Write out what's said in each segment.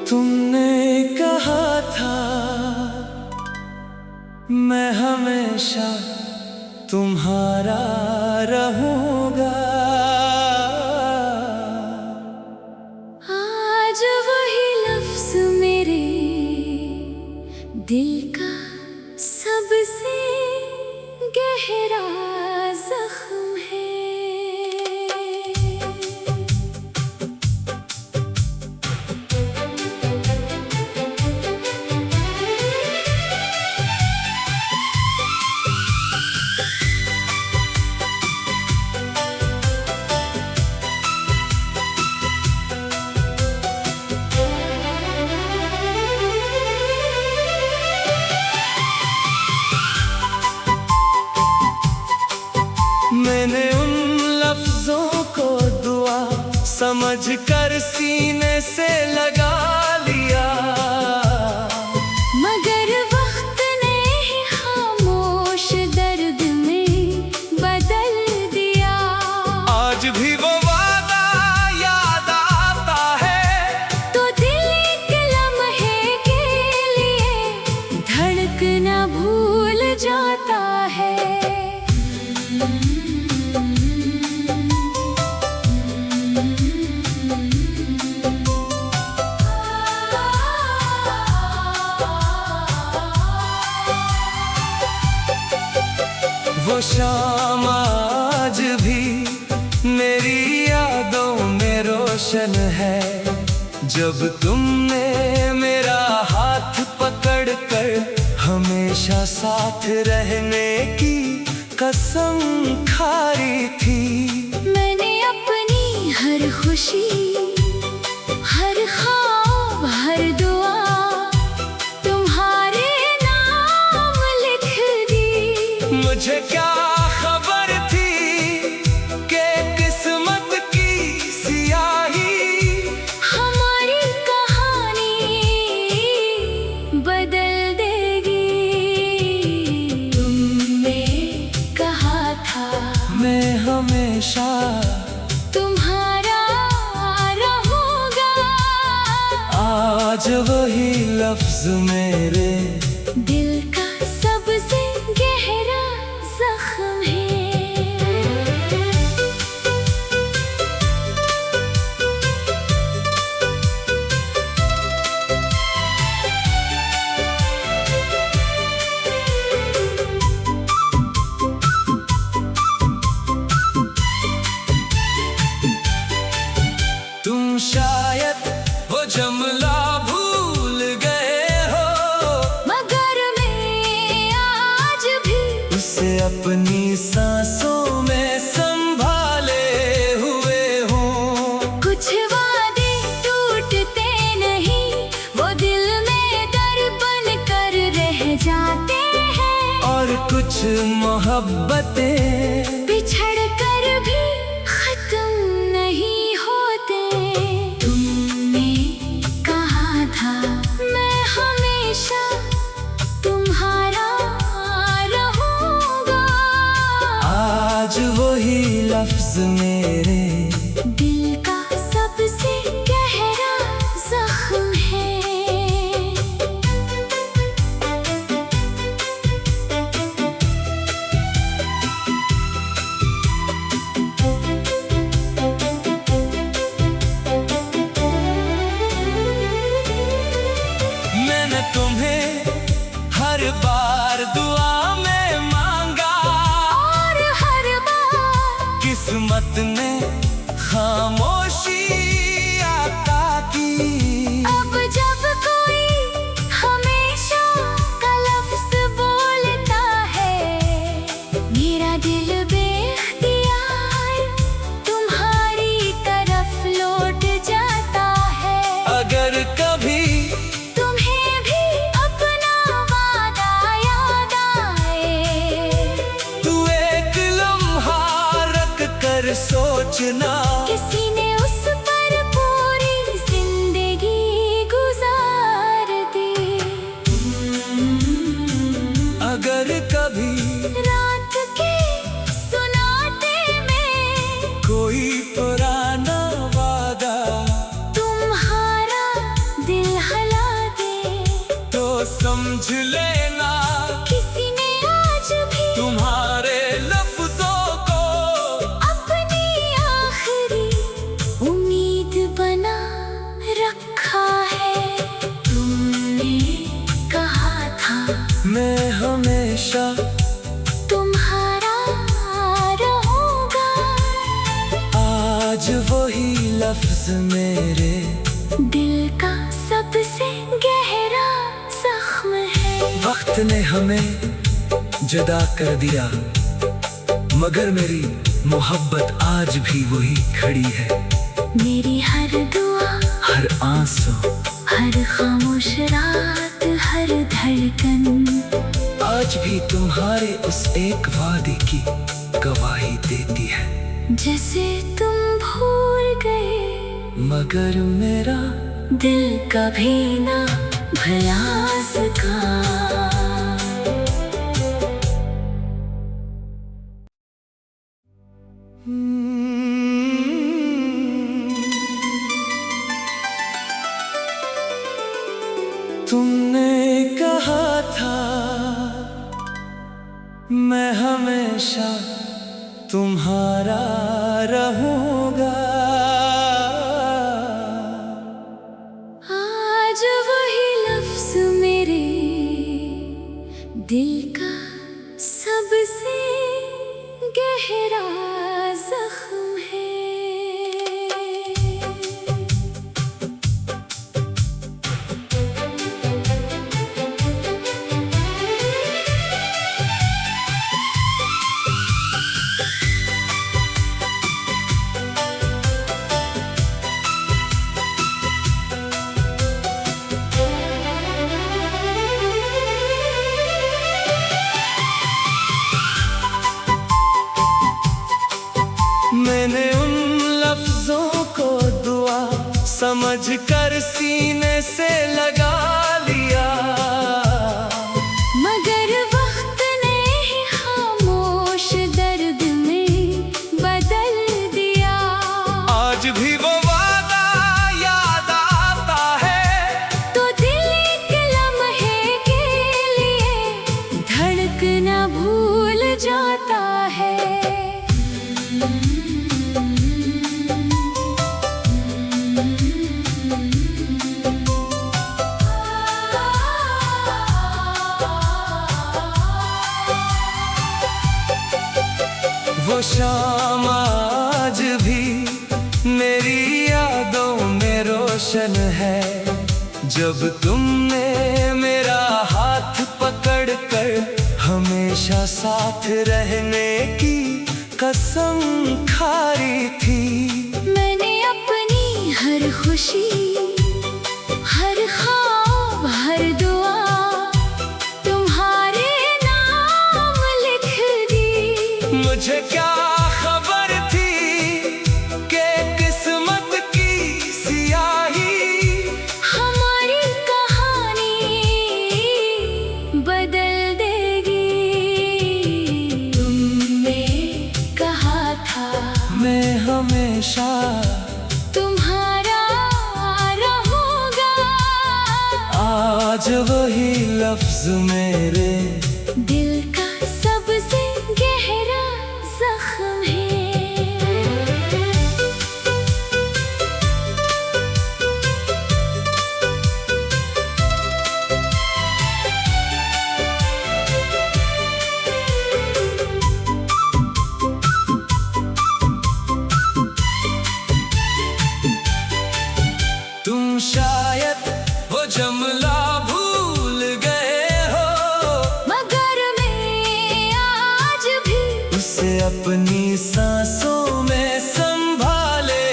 तुमने कहा था मैं हमेशा तुम्हारा रहूंगा। आज वही लफ्ज मेरे दिल का सबसे गहरा जख्म है। मैंने उन लफ्जों को दुआ समझकर सीने से लगा लिया, मगर वक्त ने खामोश दर्द में बदल दिया। आज भी वो वादा याद आता है तो दिल एक लम्हे के लिए धड़कना भूल जाता है। वो शाम आज भी मेरी यादों में रोशन है, जब तुमने मेरा हाथ पकड़ कर हमेशा साथ रहने की कसम खाई थी। मैंने अपनी हर खुशी, हर ख्वाब, हर दुआ तुम्हारे नाम लिख दी। मुझे क्या खबर थी कि किस्मत की सियाही हमारी कहानी बदल देगी। तुमने कहा था मैं हमेशा तुम्हारा रहूंगा। आज वही लफ्ज मेरे दिल का सबसे गहरा जख्म है। तुम शायद वो जमला भूल गए हो, मगर मैं आज भी उसे अपनी सांसों में संभाले हुए हूँ। कुछ वादे टूटते नहीं, वो दिल में दर्पण कर रह जाते हैं। और कुछ मोहब्बतें बिछड़ कर भी खत्म नहीं होते। तुमने कहा था मैं हमेशा तुम्हारा रहूंगा। आज वही लफ्ज मेरे दिल का सबसे गहरा जख्म है। मैंने तुम्हें हर बार दुआ में मांगा, और हर बार किस्मत ने खामोशी अता की। अब जब कोई हमेशा का लफ्ज बोलता है, मेरा दिल बेख्तियार तुम्हारी तरफ लौट जाता है। अगर कभी तुम्हें भी अपना वादा याद आए, तू एक लम्हा रख कर सोचना, किसी ने उस पर पूरी जिंदगी गुजार दी। अगर कभी रात के सुना लफ्ज मेरे दिल का सबसे गहरा जख्म है। वक्त ने हमें जुदा कर दिया, मगर मेरी मोहब्बत आज भी वही खड़ी है। मेरी हर दुआ, हर आंसू, हर खामोश रात, हर धड़कन आज भी तुम्हारे उस एक वादे की गवाही देती है। जैसे तुम भूल गए, मगर मेरा दिल कभी ना भुला सका। तुमने कहा था मैं हमेशा तुम्हारा रहूंगा, आज वही लफ्ज मेरे दिल का सबसे गहरा जख्म है। मैंने उन लफ्जों को दुआ समझ कर सीने से लगा लिया, मगर वक्त ने ही खामोश दर्द में बदल दिया। आज भी वो वादा याद आता है, तो दिल एक लम्हे के लिए धड़कना भूल जाता है। वो शाम आज भी मेरी यादों में रोशन है, जब तुमने मेरा हाथ पकड़ कर हमेशा साथ रहने की कसम खाई थी। मैंने अपनी हर खुशी, हर ख्वाब, हर दुआ तुम्हारे नाम लिख दी। मुझे क्या खबर थी कि किस्मत की सियाही हमारी कहानी बदल देगी। तुमने कहा था मैं हमेशा तुम्हारा रहूंगा, आज वही लफ्ज मेरे दिल का सबसे गहरा जख्म है। तुम शायद वो जमला भूल गए हो, मगर मैं आज भी उसे अपनी सांसों में संभाले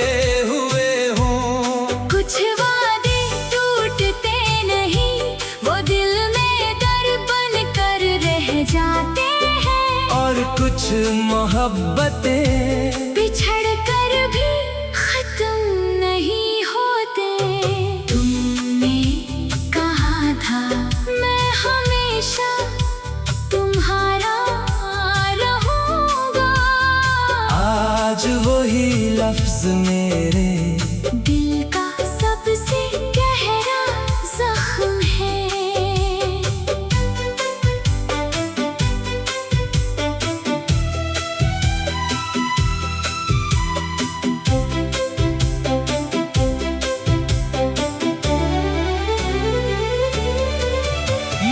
हुए हूँ। कुछ वादे टूटते नहीं, वो दिल में दर्पण कर रह जाते हैं। और कुछ मोहब्बतें बिछड़ कर भी खत्म नहीं होते। तुमने कहा था मैं हमेशा तुम्हारा रहूंगा, आज वही लफ्ज मेरे दिल का सबसे गहरा जख्म है।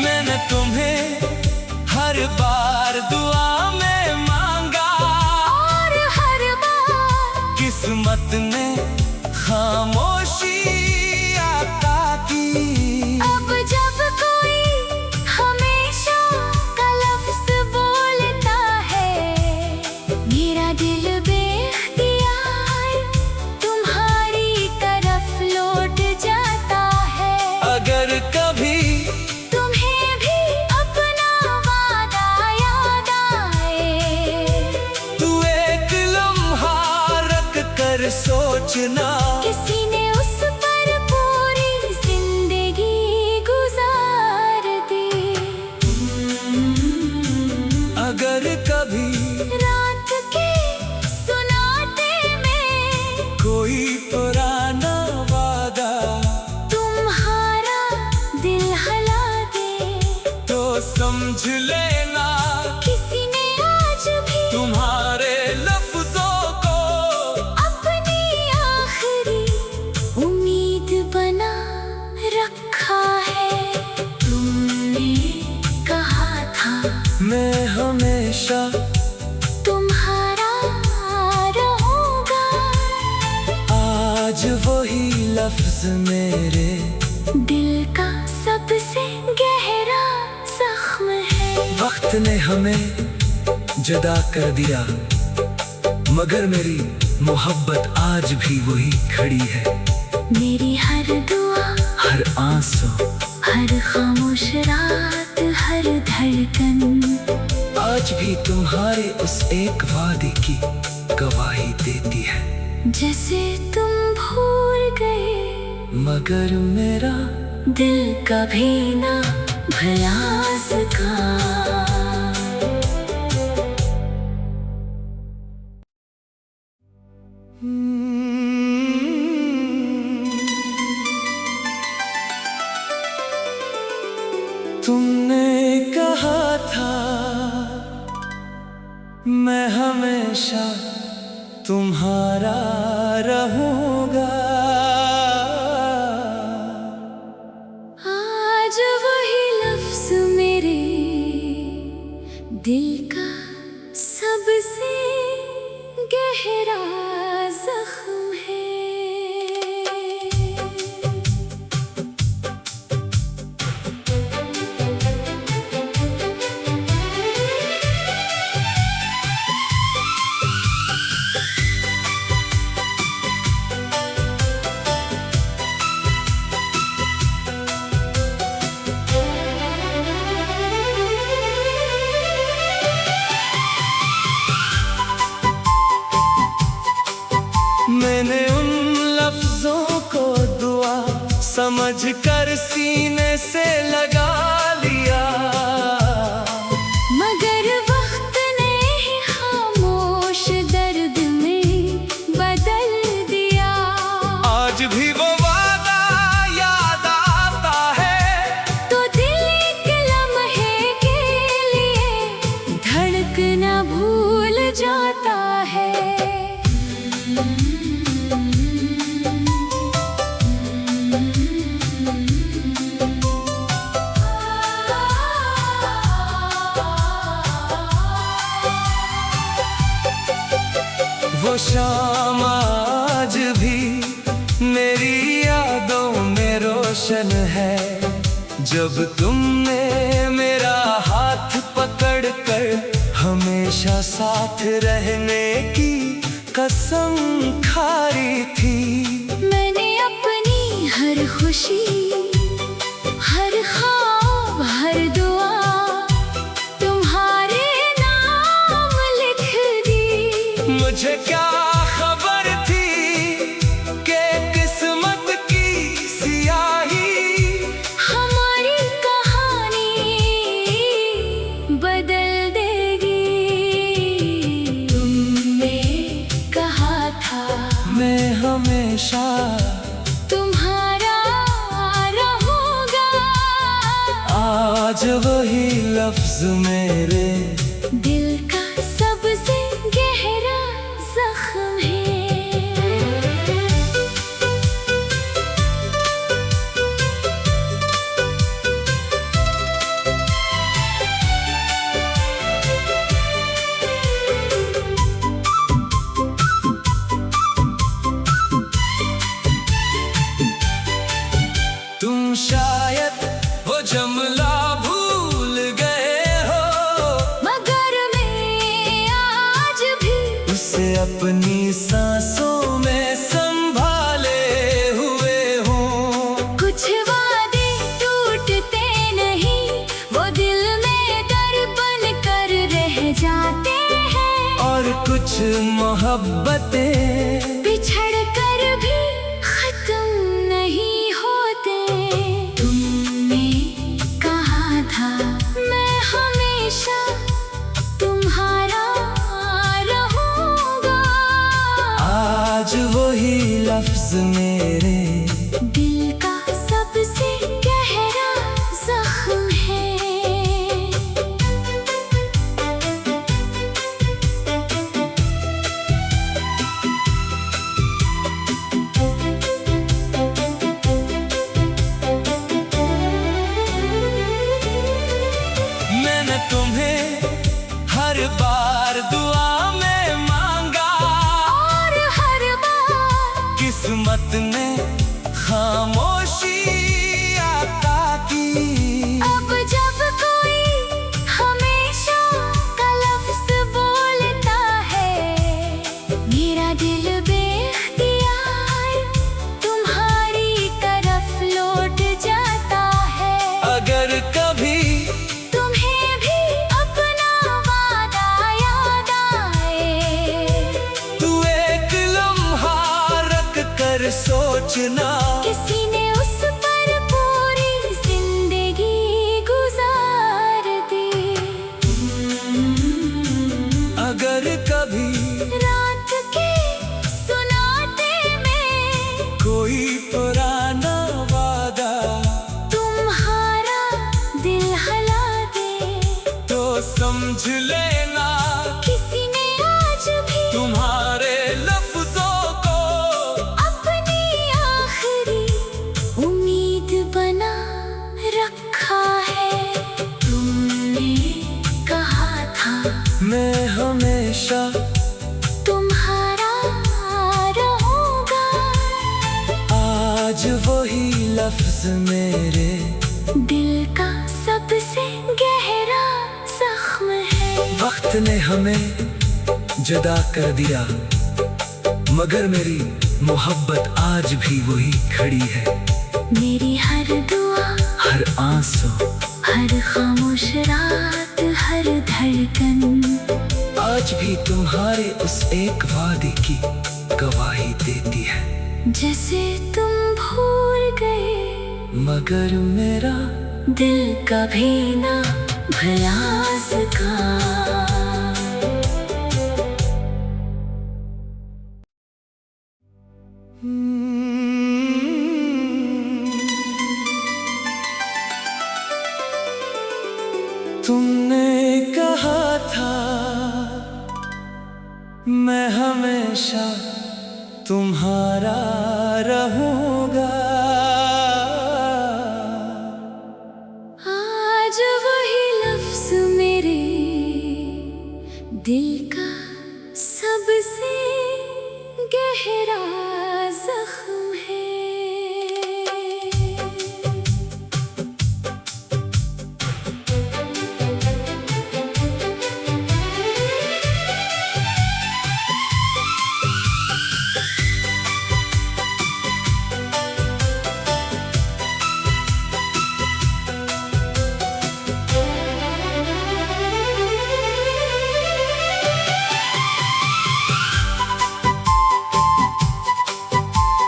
मैंने तुम्हें हर बार दुआ में मांगा, और हर बार किस्मत ने सोचना, किसी ने उस पर पूरी जिंदगी गुजार दी। अगर कभी रात के सुनाते में कोई पुराना वादा तुम्हारा दिल हला दे, तो समझ लेना किसी ने आज भी तुम्हारे लफ्जों को अपनी आखिरी उम्मीद बना रखा है। तुमने कहा था मैं हमेशा तुम्हारा रहूंगा, आज वही लफ्ज मेरे दिल का सबसे गहरा जख्म है। वक्त ने हमें जुदा कर दिया, मगर मेरी मोहब्बत आज भी वही खड़ी है। मेरी हर दुआ, हर आंसू, हर खामोश रात, हर धड़कन आज भी तुम्हारे उस एक वादे की गवाही देती है। जैसे तुम भूल गए मगर मेरा दिल कभी ना भुला सका। तुमने कहा था मैं हमेशा तुम्हारा रहूंगा, आज वही लफ्ज मेरे दिल का सबसे गहरा जख्म है। मैंने उन लफ्जों को दुआ समझ कर सीने से लगा लिया, मगर वक्त ने ही खामोश दर्द में बदल दिया। आज भी वो वादा याद आता है, तो दिल एक लम्हे के लिए धड़कना भूल जाता है। वो शाम आज भी मेरी यादों में रोशन है, जब तुमने मेरा हाथ पकड़ कर हमेशा साथ रहने की कसम खाई थी। मैंने अपनी हर खुशी, हर ख्वाब, हर दुआ तुम्हारे नाम लिख दी। मुझे क्या खबर थी कि किस्मत की सियाही हमारी कहानी बदल देगी। तुमने कहा था मैं हमेशा तुम्हारा रहूंगा, आज वही लफ्ज मेरे दिल का सबसे गहरा जख्म है। तुम शायद वो जमला भूल गए हो, मगर मैं आज भी उसे अपनी सांसों में संभाले हुए हूँ। कुछ वादे टूटते नहीं, वो दिल में दर्पण कर रह जाते हैं। और कुछ मोहब्बतें बिछड़ कर भी खत्म नहीं होते। तुमने कहा था मैं हमेशा तुम्हारा रहूंगा। आज वही लफ्ज मेरे दिल का सबसे गहरा जख्म है। मैंने तुम्हें हर बार दुआ में मांगा, और हर बार किस्मत ने खामोशी आता की। अब जब कोई हमेशा का लफ्ज बोलता है, मेरा दिल बेख्तियार तुम्हारी तरफ लौट जाता है। अगर कभी तुम्हें भी अपना वादा याद आए, तू एक लम्हा रख कर सोचना, किसी ने उस पर पूरी जिंदगी गुजार दी। अगर कभी रात के सुनाते में कोई पुराना वादा तुम्हारा दिल हला दे, तो समझ लेना किसी ने आज भी तुम्हारे लफ्जों को अपनी आखिरी उम्मीद बना रखा है। तुमने कहा था मैं हमेशा तुम्हारा रहूंगा। आज वही लफ्ज मेरे दिल का सबसे गहरा जख्म है। वक्त ने हमें जुदा कर दिया, मगर मेरी मोहब्बत आज भी वही खड़ी है। मेरी हर दुआ, हर आंसू, हर खामोश रात, हर धड़कन आज भी तुम्हारे उस एक वादे की गवाही देती है। जैसे तुम भूल गए, मगर मेरा दिल कभी ना भुला सका। तुमने कहा था मैं हमेशा तुम्हारा रहूंगा। आज वही लफ्ज मेरे दिल का सबसे गहरा जख्म है।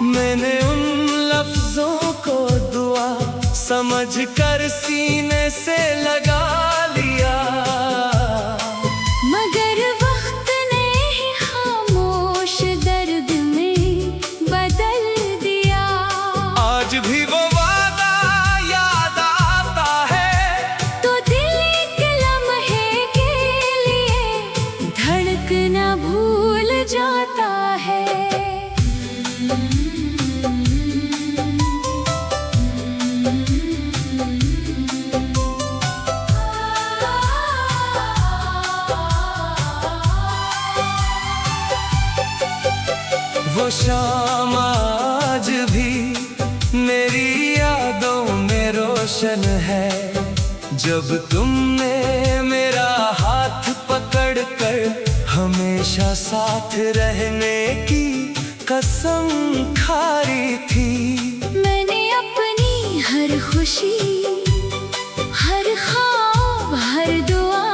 मैंने उन लफ्जों को दुआ समझ कर सीने से लगा लिया, मगर वक्त ने ही खामोश दर्द में बदल दिया। आज भी वो वादा याद आता है, तो दिल एक लम्हे के लिए धड़कना भूल जाता है। वो शाम आज भी मेरी यादों में रोशन है, जब तुमने मेरा हाथ पकड़ कर हमेशा साथ रहने की कसम खाई थी। मैंने अपनी हर खुशी, हर ख्वाब, हर दुआ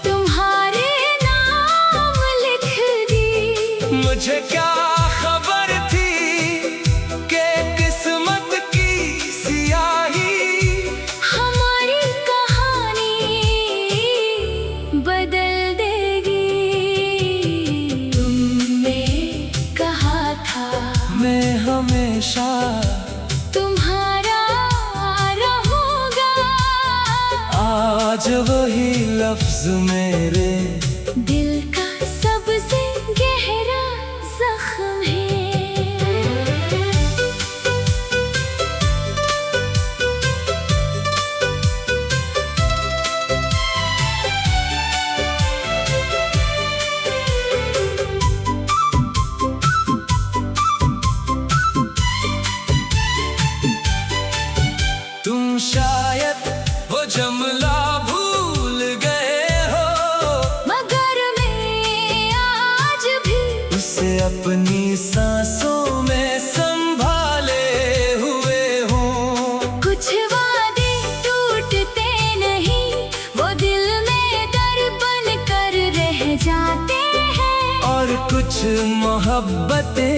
तुम्हारे नाम लिख दी। मुझे क्या आज वही लफ्ज मेरे दिल का सबसे गहरा जख्म है। तुम शायद वो जमला भूल गए हो, मगर मैं आज भी उसे अपनी सांसों में संभाले हुए हूँ। कुछ वादे टूटते नहीं, वो दिल में दर्पण कर रह जाते हैं। और कुछ मोहब्बतें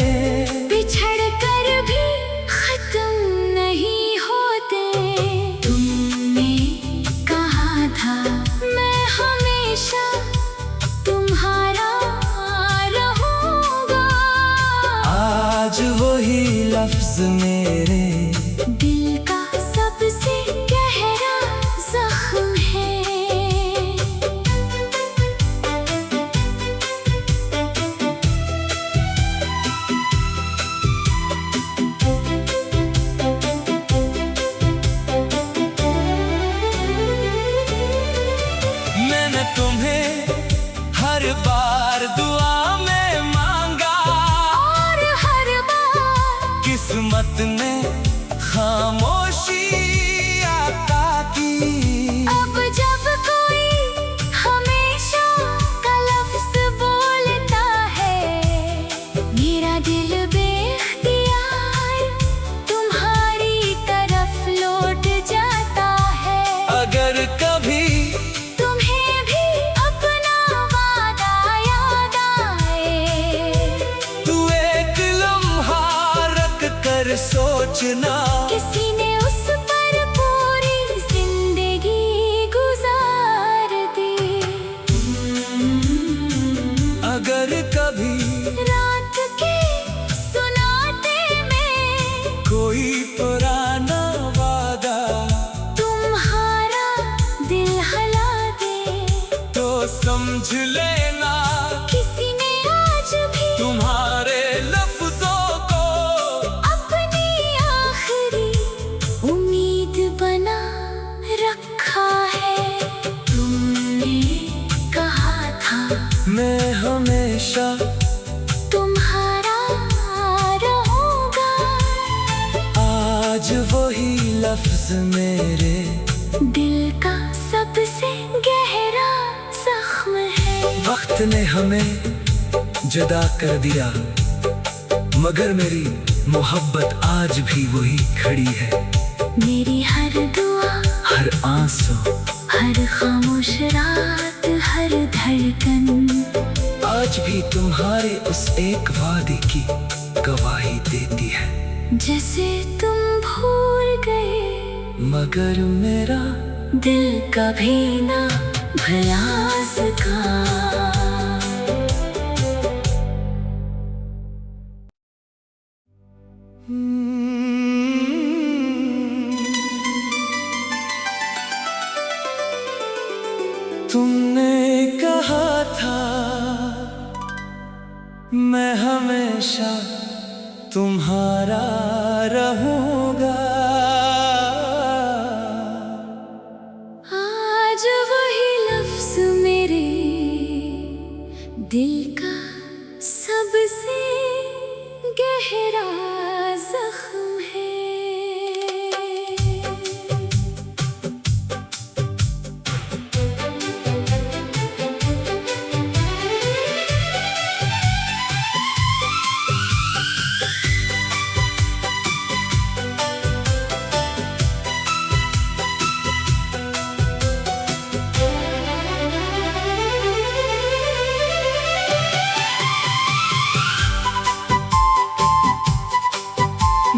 बिछड़ कर भी खत्म नहीं होते। तुमने कहा था मैं हमेशा तुम्हारा रहूंगा। आज वही लफ्ज मेरे दिल का सबसे गहरा जख्म है। मैंने तुम्हें हर बार दुआ में मांगा, और हर बार किस्मत ने खामोशी अता की। अब जब कोई हमेशा का लफ्ज बोलता है, मेरा दिल बेख्तियार तुम्हारी तरफ लौट जाता है। अगर कभी तुम्हें भी अपना वादा याद आए, तू एक लम्हा रख कर सोचना, किसी ने उस पर पूरी जिंदगी गुजार दी। अगर कभी रात के सुनाते में कोई पुराना वादा तुम्हारा दिल हला दे, तो समझ लेना किसी ने आज भी तुम्हारे लफ्जों को अपनी आखिरी उम्मीद बना रखा है। तुमने कहा था मैं हमेशा तुम्हारा रहूंगा। आज वही लफ्ज मेरे दिल का सबसे गहरा जख्म है। वक्त ने हमें जुदा कर दिया, मगर मेरी मोहब्बत आज भी वही खड़ी है। मेरी हर दुआ, हर आंसू, हर खामोश रात, हर धड़कन आज भी तुम्हारे उस एक वादे की गवाही देती है। जैसे तुम भूल गए, मगर मेरा दिल कभी ना भुला सका। तुमने कहा था मैं हमेशा तुम्हारा रहूंगा। आज वही लफ्ज मेरे दिल का सबसे गहरा जख्म है।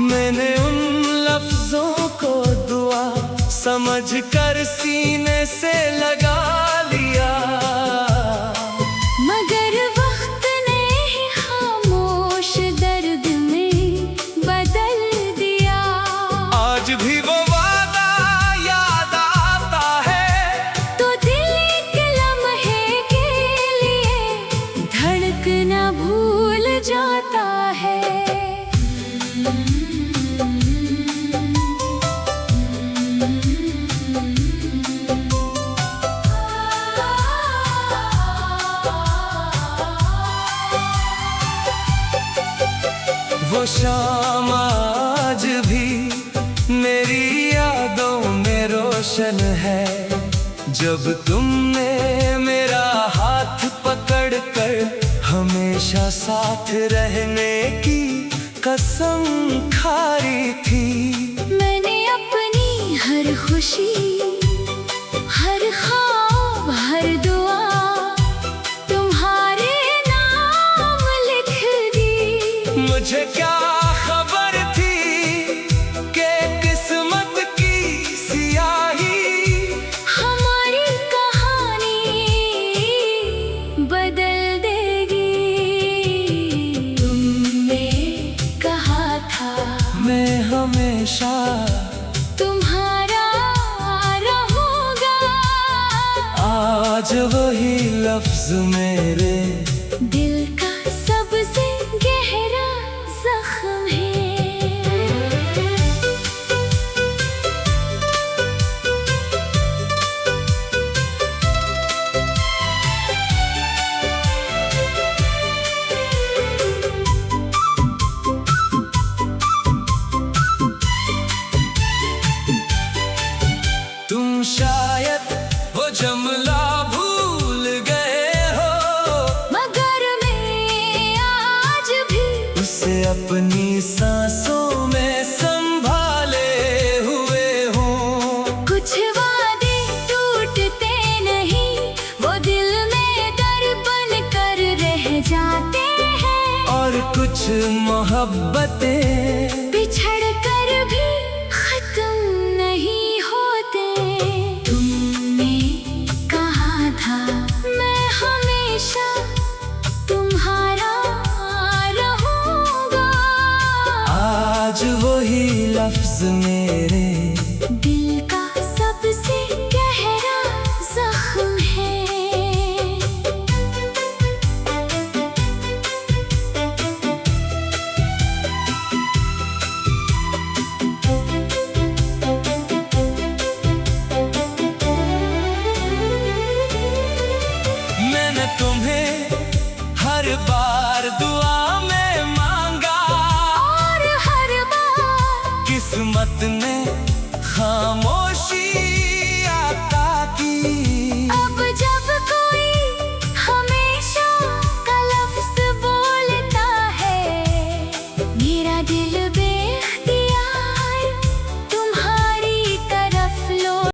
मैंने उन लफ्जों को दुआ समझ कर सीने से लगा लिया, मगर वक्त ने ही खामोश दर्द में बदल दिया। आज भी वो वादा याद आता है तो शाम आज भी मेरी यादों में रोशन है। जब तुमने मेरा हाथ पकड़ कर हमेशा साथ रहने की कसम खाई थी। मैंने अपनी हर खुशी, हर ख्वाब, हर दुआ तुम्हारे नाम लिख दी। मुझे क्या खबर थी कि किस्मत की सियाही हमारी कहानी बदल देगी। तुमने कहा था मैं हमेशा तुम्हारा रहूंगा। आज वही लफ्ज मेरे दिल का सबसे गहरा जख्म है। तुम शायद वो जमला भूल गए हो, मगर मैं आज भी उसे अपनी सांसों में संभाले हुए हूँ। कुछ वादे टूटते नहीं, वो दिल में दर्पण कर रह जाते हैं। और कुछ मोहब्बतें बिछड़ कर भी खत्म नहीं होते। तुमने कहा था मैं हमेशा तुम्हारा रहूंगा। आज वही लफ्ज मेरे